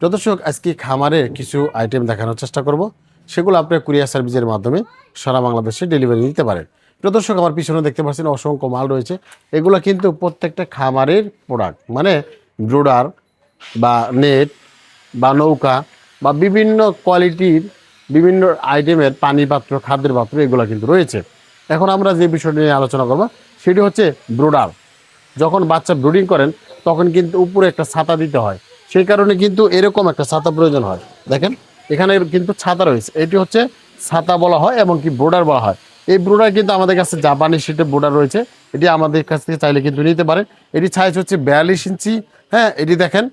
প্রিয় দর্শক, আজকে খামারের কিছু আইটেম দেখানোর চেষ্টা করব, সেগুলো আপনার কুরিয়ার সার্ভিসের মাধ্যমে সারা বাংলাদেশে ডেলিভারি দিতে পারেন। প্রিয় দর্শক, আমার পিছনে দেখতে পাচ্ছেন অসংখ্য মাল রয়েছে। এগুলো কিন্তু প্রত্যেকটা খামারের প্রোডাক্ট, মানে ব্রোডার বা নেট বা নৌকা বা বিভিন্ন কোয়ালিটির বিভিন্ন আইটেমের পানি পাত্র, খাদ্যের পাত্র এগুলো কিন্তু রয়েছে। এখন আমরা যে বিষয়টি নিয়ে আলোচনা করব সেটি হচ্ছে ব্রোডার। যখন বাচ্চা ব্রুডিং করেন তখন কিন্তু উপরে একটা ছাতা দিতে হয়, সেই কারণে কিন্তু এরকম একটা ছাতা প্রয়োজন হয়। দেখেন এখানে কিন্তু ছাতা রয়েছে, এটি হচ্ছে ছাতা বলা হয় এবং কি ব্রোডার বলা হয়। এই ব্রোডার কিন্তু আমাদের কাছে জাপানি শিটের ব্রোডার রয়েছে, এটি আমাদের কাছ থেকে চাইলে কিন্তু নিতে পারেন। এটি সাইজ হচ্ছে 42 ইঞ্চি। হ্যাঁ, এটি দেখেন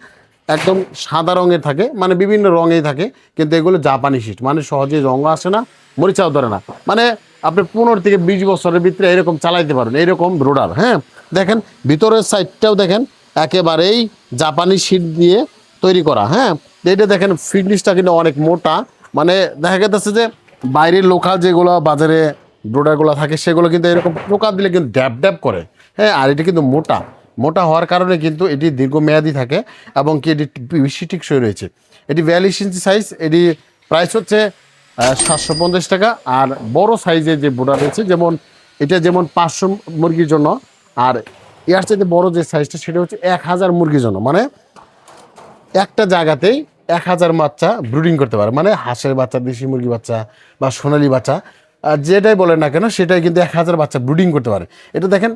একদম সাদা রঙের থাকে, মানে বিভিন্ন রঙেই থাকে, কিন্তু এগুলো জাপানি শিট, মানে সহজে রঙ আসে না, মরিচাও ধরে না, মানে আপনি 15 থেকে 20 বছরের ভিতরে এরকম চালাইতে পারেন এরকম ব্রোডার। হ্যাঁ, দেখেন ভিতরের সাইডটাও দেখেন একেবারেই জাপানি শিট দিয়ে তৈরি করা। হ্যাঁ, এটা দেখেন ফিটনেসটা কিন্তু অনেক মোটা, মানে দেখা গেছে যে বাইরের লোকাল যেগুলো বাজারে ব্রোডারগুলো থাকে সেগুলো কিন্তু এরকম পোকা দিলে কিন্তু ড্যাব ড্যাব করে। হ্যাঁ, আর এটা কিন্তু মোটা মোটা হওয়ার কারণে কিন্তু এটি দীর্ঘমেয়াদী থাকে এবং কি এটি বেশি টিকসই রয়েছে। এটি 42 ইঞ্চি সাইজ, এটি প্রাইস হচ্ছে 750 টাকা। আর বড় সাইজের যে ব্রোডার রয়েছে, যেমন এটা যেমন 500 মুরগির জন্য, আর এর চাইতে বড় যে সাইজটা সেটা হচ্ছে 1000 মুরগির জন্য, মানে একটা জায়গাতেই 1000 বাচ্চা ব্রুডিং করতে পারে, মানে হাঁসের বাচ্চা, দেশি মুরগি বাচ্চা বা সোনালি বাচ্চা, যেটাই বলেন না কেন সেটাই কিন্তু 1000 বাচ্চা ব্রুডিং করতে পারে। এটা দেখেন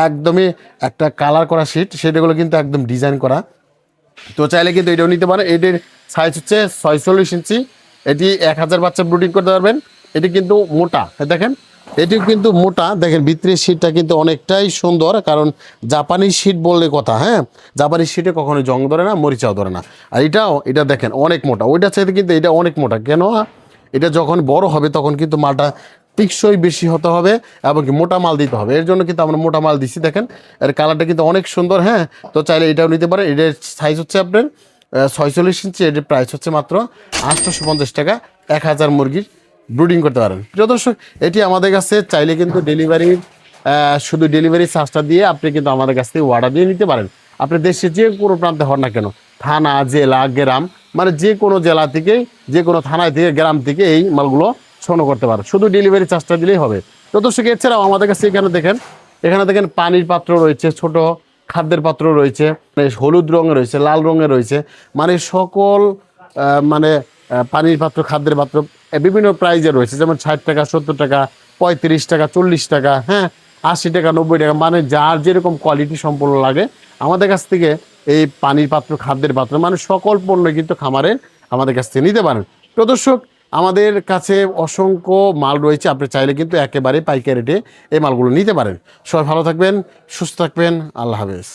একদমই একটা কালার করা শিট, সেটাগুলো কিন্তু একদম ডিজাইন করা। তো চাইলে কিন্তু এটাও নিতে পারেন। এটির সাইজ হচ্ছে 46 ইঞ্চি, এটি 1000 বাচ্চা ব্রুডিং করতে পারবেন। এটি কিন্তু মোটা, দেখেন এটিও কিন্তু মোটা, দেখেন ভিতরের শীটটা কিন্তু অনেকটাই সুন্দর, কারণ জাপানি শীট বললে কথা। হ্যাঁ, জাপানি শীটে কখনো জং ধরে না, মরিচাও ধরে না। আর এটা দেখেন অনেক মোটা, ওইটার চাইতে কিন্তু এটা অনেক মোটা। কেন? এটা যখন বড় হবে তখন কিন্তু মালটা টিকসই বেশি হতে হবে এবং কি মোটা মাল দিতে হবে, এর জন্য কিন্তু আমরা মোটা মাল দিচ্ছি। দেখেন এর কালারটা কিন্তু অনেক সুন্দর। হ্যাঁ, তো চাইলে এটাও নিতে পারেন। এটার সাইজ হচ্ছে আপনার 46 ইঞ্চি, এটির প্রাইস হচ্ছে মাত্র 850 টাকা। 1000 মুরগির ব্রুডিং করতে পারেন। প্রিয় দর্শক, এটি আমাদের কাছে চাইলে কিন্তু ডেলিভারির শুধু ডেলিভারি চার্জটা দিয়ে আপনি কিন্তু আমাদের কাছ থেকে অর্ডার দিয়ে নিতে পারেন। আপনি দেশে যে কোনো প্রান্তে হন না কেন, থানা, জেলা, গ্রাম, মানে যে কোনো জেলা থেকে, যে কোনো থানায় থেকে, গ্রাম থেকে এই মালগুলো সংগ্রহ করতে পারেন, শুধু ডেলিভারি চার্জটা দিলেই হবে। তো দর্শক, এছাড়াও আমাদের কাছে এখানে দেখেন পানির পাত্র রয়েছে, ছোট খাদ্যের পাত্র রয়েছে, মানে হলুদ রঙের রয়েছে, লাল রঙের রয়েছে, মানে সকল পানির পাত্র, খাদ্যের পাত্র বিভিন্ন প্রাইজে রয়েছে, যেমন 60 টাকা, 70 টাকা, 35 টাকা, 40 টাকা, হ্যাঁ 80 টাকা, 90 টাকা, মানে যার যেরকম কোয়ালিটি সম্পূর্ণ লাগে আমাদের কাছ থেকে এই পানির পাত্র, খাদ্যের পাত্র, মানে সকল পণ্য কিন্তু খামারের আমাদের কাছ থেকে নিতে পারেন। প্রদর্শক, আমাদের কাছে অসংখ্য মাল রয়েছে, আপনি চাইলে কিন্তু একেবারে পাইকারি রেটে এই মালগুলো নিতে পারেন। সবাই ভালো থাকবেন, সুস্থ থাকবেন, আল্লাহ হাফেজ।